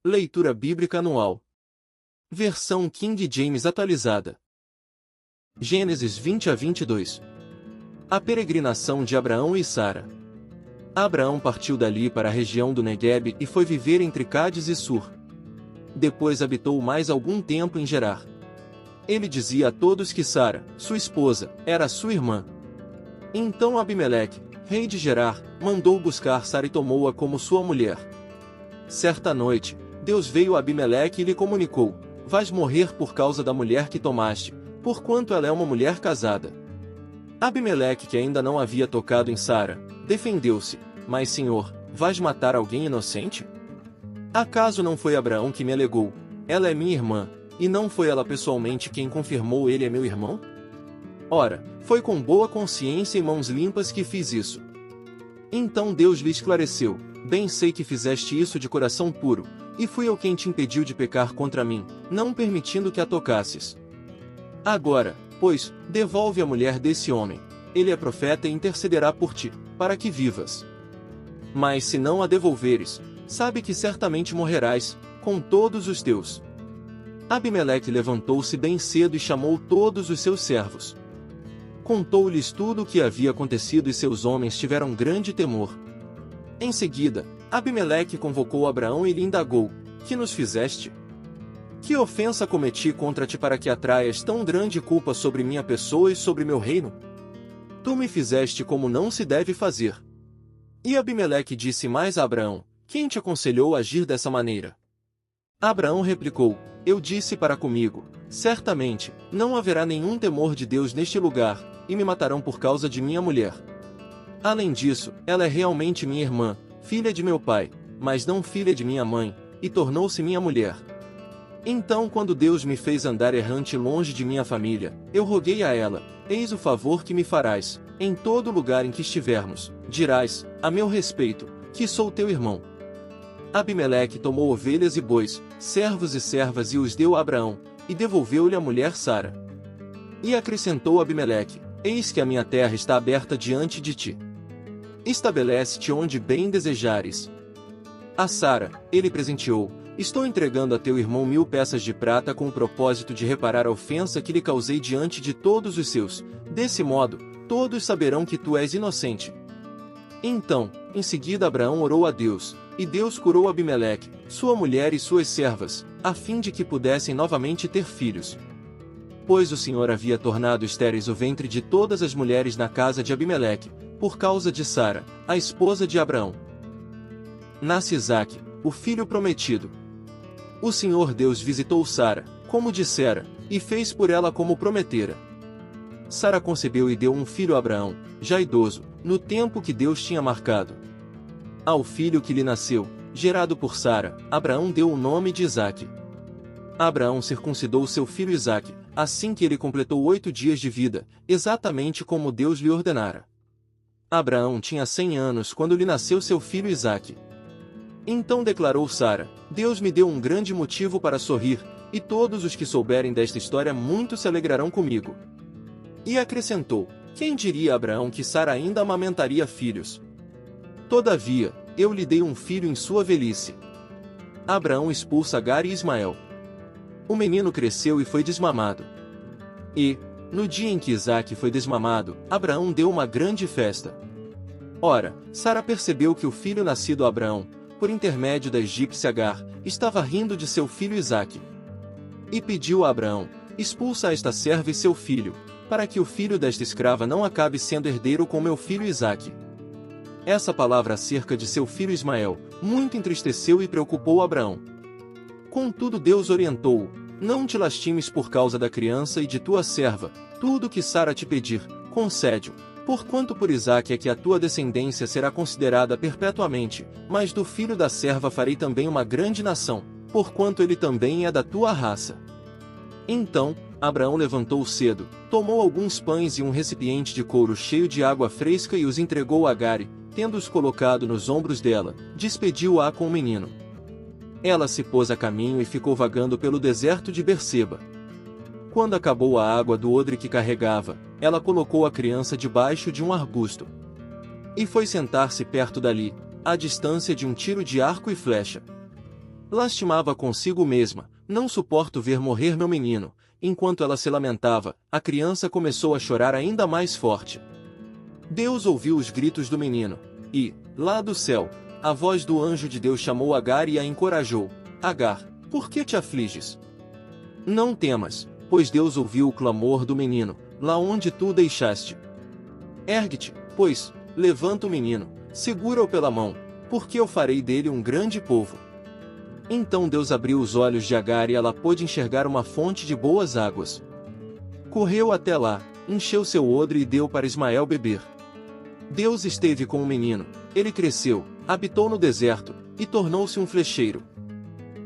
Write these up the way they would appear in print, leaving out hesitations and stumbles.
Leitura Bíblica Anual. Versão King James atualizada. Gênesis 20 a 22. A peregrinação de Abraão e Sara. Abraão partiu dali para a região do Negueb e foi viver entre Cádiz e Sur. Depois habitou mais algum tempo em Gerar. Ele dizia a todos que Sara, sua esposa, era sua irmã. Então Abimeleque, rei de Gerar, mandou buscar Sara e tomou-a como sua mulher. Certa noite, Deus veio a Abimeleque e lhe comunicou: vais morrer por causa da mulher que tomaste, porquanto ela é uma mulher casada. Abimeleque, que ainda não havia tocado em Sara, defendeu-se: mas Senhor, vais matar alguém inocente? Acaso não foi Abraão que me alegou: ela é minha irmã, e não foi ela pessoalmente quem confirmou: ele é meu irmão? Ora, foi com boa consciência e mãos limpas que fiz isso. Então Deus lhe esclareceu: bem sei que fizeste isso de coração puro, e fui eu quem te impediu de pecar contra mim, não permitindo que a tocasses. Agora, pois, devolve a mulher desse homem. Ele é profeta e intercederá por ti, para que vivas. Mas se não a devolveres, sabe que certamente morrerás, com todos os teus. Abimeleque levantou-se bem cedo e chamou todos os seus servos. Contou-lhes tudo o que havia acontecido e seus homens tiveram grande temor. Em seguida, Abimeleque convocou Abraão e lhe indagou: que nos fizeste? Que ofensa cometi contra ti para que atraias tão grande culpa sobre minha pessoa e sobre meu reino? Tu me fizeste como não se deve fazer. E Abimeleque disse mais a Abraão: quem te aconselhou a agir dessa maneira? Abraão replicou: eu disse para comigo: certamente, não haverá nenhum temor de Deus neste lugar, e me matarão por causa de minha mulher. Além disso, ela é realmente minha irmã, filha de meu pai, mas não filha de minha mãe, e tornou-se minha mulher. Então, quando Deus me fez andar errante longe de minha família, eu roguei a ela: eis o favor que me farás, em todo lugar em que estivermos, dirás, a meu respeito, que sou teu irmão. Abimeleque tomou ovelhas e bois, servos e servas e os deu a Abraão, e devolveu-lhe a mulher Sara. E acrescentou Abimeleque: eis que a minha terra está aberta diante de ti. Estabelece-te onde bem desejares. A Sara, ele presenteou: estou entregando a teu irmão 1000 peças de prata com o propósito de reparar a ofensa que lhe causei diante de todos os seus. Desse modo, todos saberão que tu és inocente. Então, em seguida Abraão orou a Deus, e Deus curou Abimeleque, sua mulher e suas servas, a fim de que pudessem novamente ter filhos. Pois o Senhor havia tornado estéreis o ventre de todas as mulheres na casa de Abimeleque, por causa de Sara, a esposa de Abraão. Nasce Isaque, o filho prometido. O Senhor Deus visitou Sara, como dissera, e fez por ela como prometera. Sara concebeu e deu um filho a Abraão, já idoso, no tempo que Deus tinha marcado. Ao filho que lhe nasceu, gerado por Sara, Abraão deu o nome de Isaque. Abraão circuncidou seu filho Isaque, assim que ele completou 8 dias de vida, exatamente como Deus lhe ordenara. Abraão tinha 100 anos quando lhe nasceu seu filho Isaque. Então declarou Sara: Deus me deu um grande motivo para sorrir, e todos os que souberem desta história muito se alegrarão comigo. E acrescentou: quem diria a Abraão que Sara ainda amamentaria filhos? Todavia, eu lhe dei um filho em sua velhice. Abraão expulsa Agar e Ismael. O menino cresceu e foi desmamado. E, no dia em que Isaque foi desmamado, Abraão deu uma grande festa. Ora, Sara percebeu que o filho nascido a Abraão, por intermédio da egípcia Agar, estava rindo de seu filho Isaque. E pediu a Abraão: expulsa esta serva e seu filho, para que o filho desta escrava não acabe sendo herdeiro com meu filho Isaque. Essa palavra acerca de seu filho Ismael muito entristeceu e preocupou Abraão. Contudo Deus orientou-o: não te lastimes por causa da criança e de tua serva, tudo o que Sara te pedir, concede-o, porquanto por Isaque é que a tua descendência será considerada perpetuamente, mas do filho da serva farei também uma grande nação, porquanto ele também é da tua raça. Então, Abraão levantou cedo, tomou alguns pães e um recipiente de couro cheio de água fresca e os entregou a Agar e, tendo-os colocado nos ombros dela, despediu-a com o menino. Ela se pôs a caminho e ficou vagando pelo deserto de Berseba. Quando acabou a água do odre que carregava, ela colocou a criança debaixo de um arbusto. E foi sentar-se perto dali, à distância de um tiro de arco e flecha. Lastimava consigo mesma: não suporto ver morrer meu menino. Enquanto ela se lamentava, a criança começou a chorar ainda mais forte. Deus ouviu os gritos do menino, e, lá do céu, a voz do anjo de Deus chamou Agar e a encorajou: Agar, por que te afliges? Não temas, pois Deus ouviu o clamor do menino, lá onde tu o deixaste. Ergue-te, pois, levanta o menino, segura-o pela mão, porque eu farei dele um grande povo. Então Deus abriu os olhos de Agar e ela pôde enxergar uma fonte de boas águas. Correu até lá, encheu seu odre e deu para Ismael beber. Deus esteve com o menino, ele cresceu, habitou no deserto, e tornou-se um flecheiro.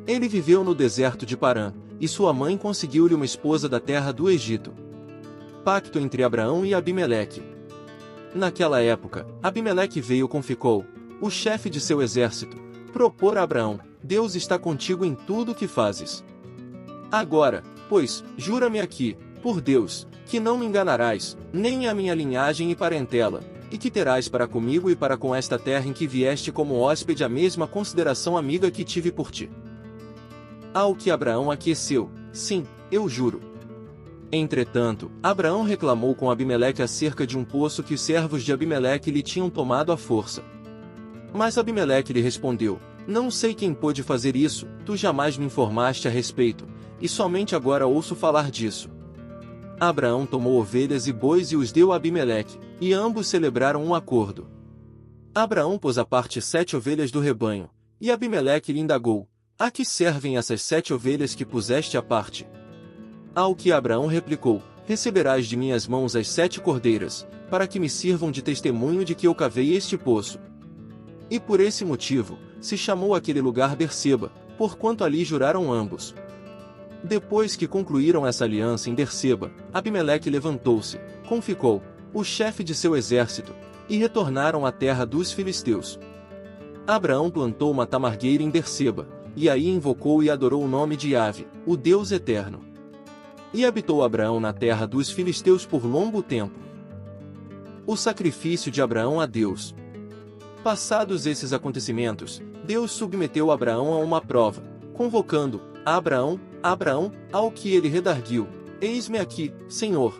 Ele viveu no deserto de Parã, e sua mãe conseguiu-lhe uma esposa da terra do Egito. Pacto entre Abraão e Abimeleque. Naquela época, Abimeleque veio com Ficol, o chefe de seu exército, propor a Abraão: Deus está contigo em tudo o que fazes. Agora, pois, jura-me aqui, por Deus, que não me enganarás, nem a minha linhagem e parentela, e que terás para comigo e para com esta terra em que vieste como hóspede a mesma consideração amiga que tive por ti. Ao que Abraão aqueceu: sim, eu juro. Entretanto, Abraão reclamou com Abimeleque acerca de um poço que os servos de Abimeleque lhe tinham tomado à força. Mas Abimeleque lhe respondeu: não sei quem pôde fazer isso, tu jamais me informaste a respeito, e somente agora ouço falar disso. Abraão tomou ovelhas e bois e os deu a Abimeleque, e ambos celebraram um acordo. Abraão pôs à parte 7 ovelhas do rebanho, e Abimeleque lhe indagou: a que servem essas 7 ovelhas que puseste à parte? Ao que Abraão replicou: receberás de minhas mãos as 7 cordeiras, para que me sirvam de testemunho de que eu cavei este poço. E por esse motivo, se chamou aquele lugar Berseba, porquanto ali juraram ambos. Depois que concluíram essa aliança em Berseba, Abimeleque levantou-se, com Ficol, o chefe de seu exército, e retornaram à terra dos filisteus. Abraão plantou uma tamargueira em Berseba, e aí invocou e adorou o nome de Yahvé, o Deus eterno. E habitou Abraão na terra dos filisteus por longo tempo. O sacrifício de Abraão a Deus. Passados esses acontecimentos, Deus submeteu Abraão a uma prova, convocando: Abraão, Abraão, ao que ele redarguiu: eis-me aqui, Senhor.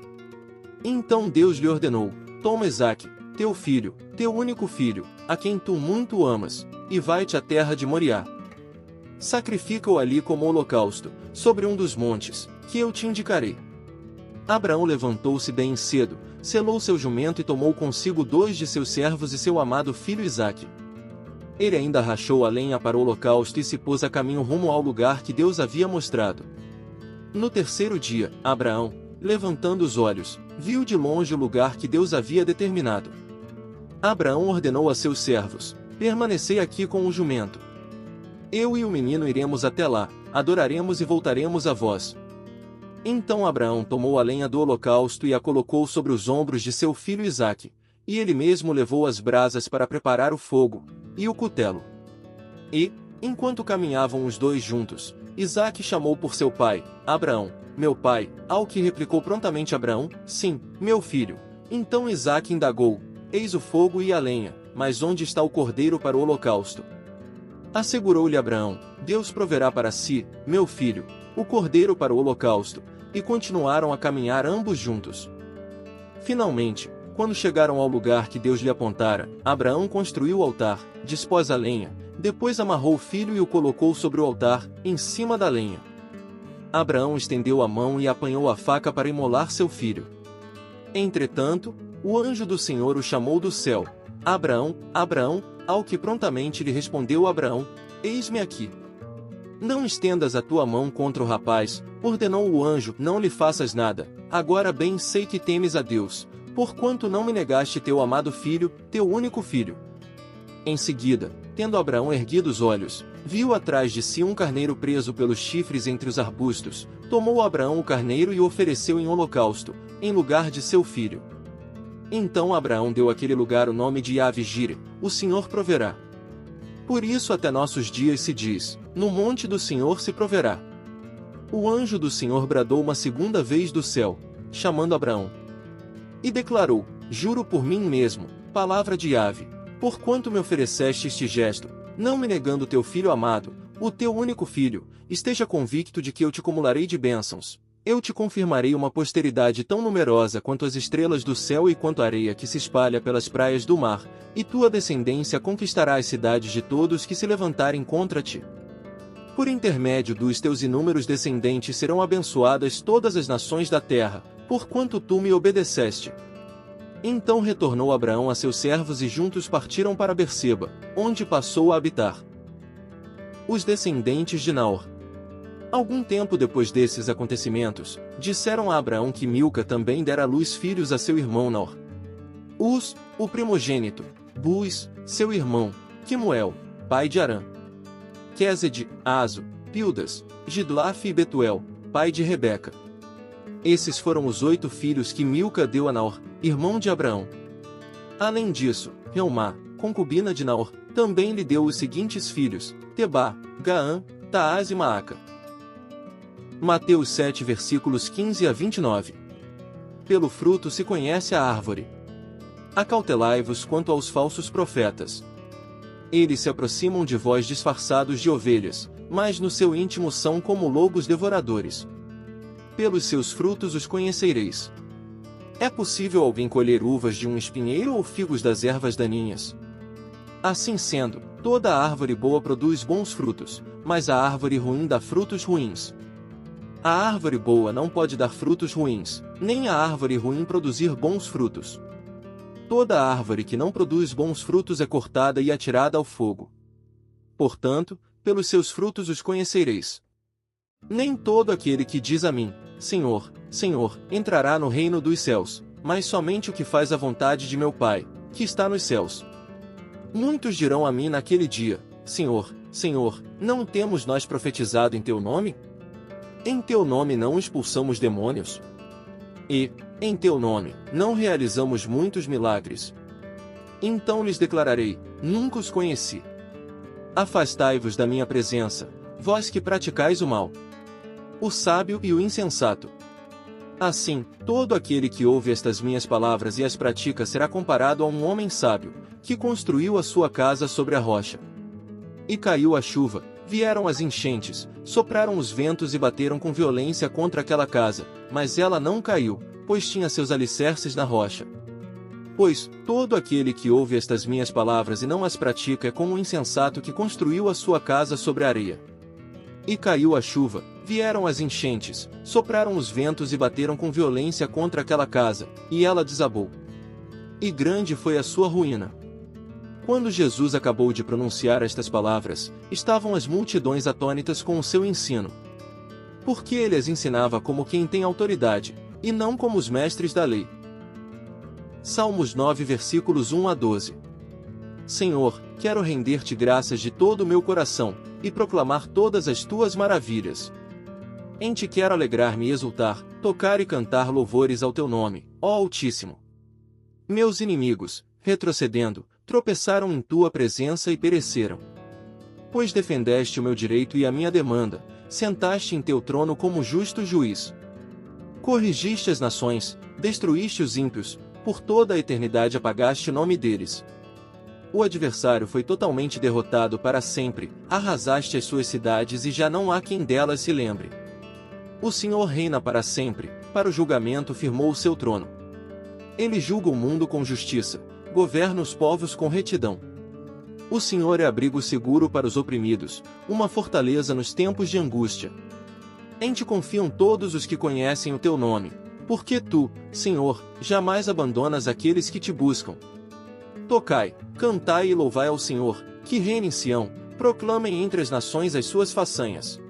Então Deus lhe ordenou: toma Isaque, teu filho, teu único filho, a quem tu muito amas, e vai-te à terra de Moriá. Sacrifica-o ali como holocausto, sobre um dos montes, que eu te indicarei. Abraão levantou-se bem cedo, selou seu jumento e tomou consigo 2 de seus servos e seu amado filho Isaque. Ele ainda rachou a lenha para o holocausto e se pôs a caminho rumo ao lugar que Deus havia mostrado. No terceiro dia, Abraão, levantando os olhos, viu de longe o lugar que Deus havia determinado. Abraão ordenou a seus servos: permanecei aqui com o jumento. Eu e o menino iremos até lá, adoraremos e voltaremos a vós. Então Abraão tomou a lenha do holocausto e a colocou sobre os ombros de seu filho Isaque, e ele mesmo levou as brasas para preparar o fogo, e o cutelo. E, enquanto caminhavam os dois juntos, Isaque chamou por seu pai: Abraão, meu pai, ao que replicou prontamente Abraão: sim, meu filho. Então Isaque indagou: eis o fogo e a lenha, mas onde está o cordeiro para o holocausto? Assegurou-lhe Abraão: Deus proverá para si, meu filho, o cordeiro para o holocausto, e continuaram a caminhar ambos juntos. Finalmente, quando chegaram ao lugar que Deus lhe apontara, Abraão construiu o altar, dispôs a lenha, depois amarrou o filho e o colocou sobre o altar, em cima da lenha. Abraão estendeu a mão e apanhou a faca para imolar seu filho. Entretanto, o anjo do Senhor o chamou do céu: Abraão, Abraão, ao que prontamente lhe respondeu Abraão: eis-me aqui. Não estendas a tua mão contra o rapaz, ordenou o anjo, não lhe faças nada. Agora bem sei que temes a Deus, porquanto não me negaste teu amado filho, teu único filho. Em seguida, tendo Abraão erguido os olhos, viu atrás de si um carneiro preso pelos chifres entre os arbustos. Tomou Abraão o carneiro e o ofereceu em holocausto, em lugar de seu filho. Então Abraão deu àquele lugar o nome de Yahvé-Jireh, o Senhor proverá. Por isso até nossos dias se diz: no monte do Senhor se proverá. O anjo do Senhor bradou uma segunda vez do céu, chamando Abraão. E declarou: juro por mim mesmo, palavra de Yahvé, porquanto me ofereceste este gesto, não me negando teu filho amado, o teu único filho, esteja convicto de que eu te cumularei de bênçãos. Eu te confirmarei uma posteridade tão numerosa quanto as estrelas do céu e quanto a areia que se espalha pelas praias do mar, e tua descendência conquistará as cidades de todos que se levantarem contra ti. Por intermédio dos teus inúmeros descendentes serão abençoadas todas as nações da terra, porquanto tu me obedeceste. Então retornou Abraão a seus servos e juntos partiram para Berseba, onde passou a habitar. Os descendentes de Naor. Algum tempo depois desses acontecimentos, disseram a Abraão que Milca também dera à luz filhos a seu irmão Naor. Uz, o primogênito, Buz, seu irmão, Quemuel, pai de Arã, Quésede, Azo, Pildas, Gidlaf e Betuel, pai de Rebeca. Esses foram os 8 filhos que Milca deu a Naor, irmão de Abraão. Além disso, Reumá, concubina de Naor, também lhe deu os seguintes filhos, Tebá, Gaã, Taás e Maaca. Mateus 7 versículos 15 a 29. Pelo fruto se conhece a árvore. Acautelai-vos quanto aos falsos profetas. Eles se aproximam de vós disfarçados de ovelhas, mas no seu íntimo são como lobos devoradores. Pelos seus frutos os conhecereis. É possível alguém colher uvas de um espinheiro ou figos das ervas daninhas? Assim sendo, toda árvore boa produz bons frutos, mas a árvore ruim dá frutos ruins. A árvore boa não pode dar frutos ruins, nem a árvore ruim produzir bons frutos. Toda árvore que não produz bons frutos é cortada e atirada ao fogo. Portanto, pelos seus frutos os conhecereis. Nem todo aquele que diz a mim, Senhor, Senhor, entrará no reino dos céus, mas somente o que faz a vontade de meu Pai, que está nos céus. Muitos dirão a mim naquele dia, Senhor, Senhor, não temos nós profetizado em teu nome? Em teu nome não expulsamos demônios? E, em teu nome, não realizamos muitos milagres? Então lhes declararei, nunca os conheci. Afastai-vos da minha presença, vós que praticais o mal. O sábio e o insensato. Assim, todo aquele que ouve estas minhas palavras e as pratica será comparado a um homem sábio, que construiu a sua casa sobre a rocha. E caiu a chuva, vieram as enchentes, sopraram os ventos e bateram com violência contra aquela casa, mas ela não caiu, pois tinha seus alicerces na rocha. Pois, todo aquele que ouve estas minhas palavras e não as pratica é como um insensato que construiu a sua casa sobre a areia. E caiu a chuva, vieram as enchentes, sopraram os ventos e bateram com violência contra aquela casa, e ela desabou. E grande foi a sua ruína. Quando Jesus acabou de pronunciar estas palavras, estavam as multidões atônitas com o seu ensino. Porque ele as ensinava como quem tem autoridade, e não como os mestres da lei. Salmos 9 versículos 1 a 12. Senhor, quero render-te graças de todo o meu coração, e proclamar todas as tuas maravilhas. Em ti quero alegrar-me e exultar, tocar e cantar louvores ao teu nome, ó Altíssimo. Meus inimigos, retrocedendo, tropeçaram em tua presença e pereceram. Pois defendeste o meu direito e a minha demanda, sentaste em teu trono como justo juiz. Corrigiste as nações, destruíste os ímpios, por toda a eternidade apagaste o nome deles. O adversário foi totalmente derrotado para sempre, arrasaste as suas cidades e já não há quem delas se lembre. O Senhor reina para sempre, para o julgamento firmou o seu trono. Ele julga o mundo com justiça, governa os povos com retidão. O Senhor é abrigo seguro para os oprimidos, uma fortaleza nos tempos de angústia. Em ti confiam todos os que conhecem o teu nome, porque tu, Senhor, jamais abandonas aqueles que te buscam. Tocai, cantai e louvai ao Senhor, que reina em Sião, proclamem entre as nações as suas façanhas.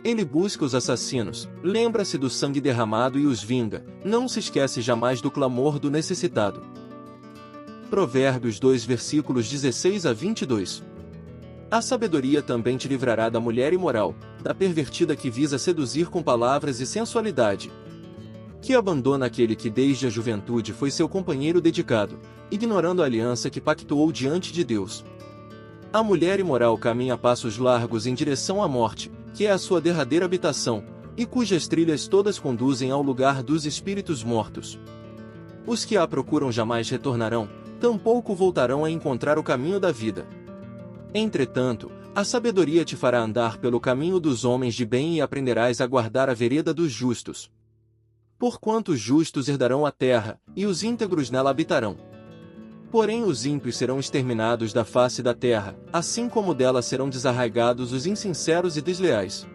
Ele busca os assassinos, lembra-se do sangue derramado e os vinga, não se esquece jamais do clamor do necessitado. Provérbios 2 versículos 16 a 22. A sabedoria também te livrará da mulher imoral, da pervertida que visa seduzir com palavras e sensualidade. Que abandona aquele que desde a juventude foi seu companheiro dedicado, ignorando a aliança que pactuou diante de Deus. A mulher imoral caminha a passos largos em direção à morte, que é a sua derradeira habitação, e cujas trilhas todas conduzem ao lugar dos espíritos mortos. Os que a procuram jamais retornarão, tampouco voltarão a encontrar o caminho da vida. Entretanto, A sabedoria te fará andar pelo caminho dos homens de bem e aprenderás a guardar a vereda dos justos. Porquanto os justos herdarão a terra, e os íntegros nela habitarão. Porém os ímpios serão exterminados da face da terra, assim como dela serão desarraigados os insinceros e desleais.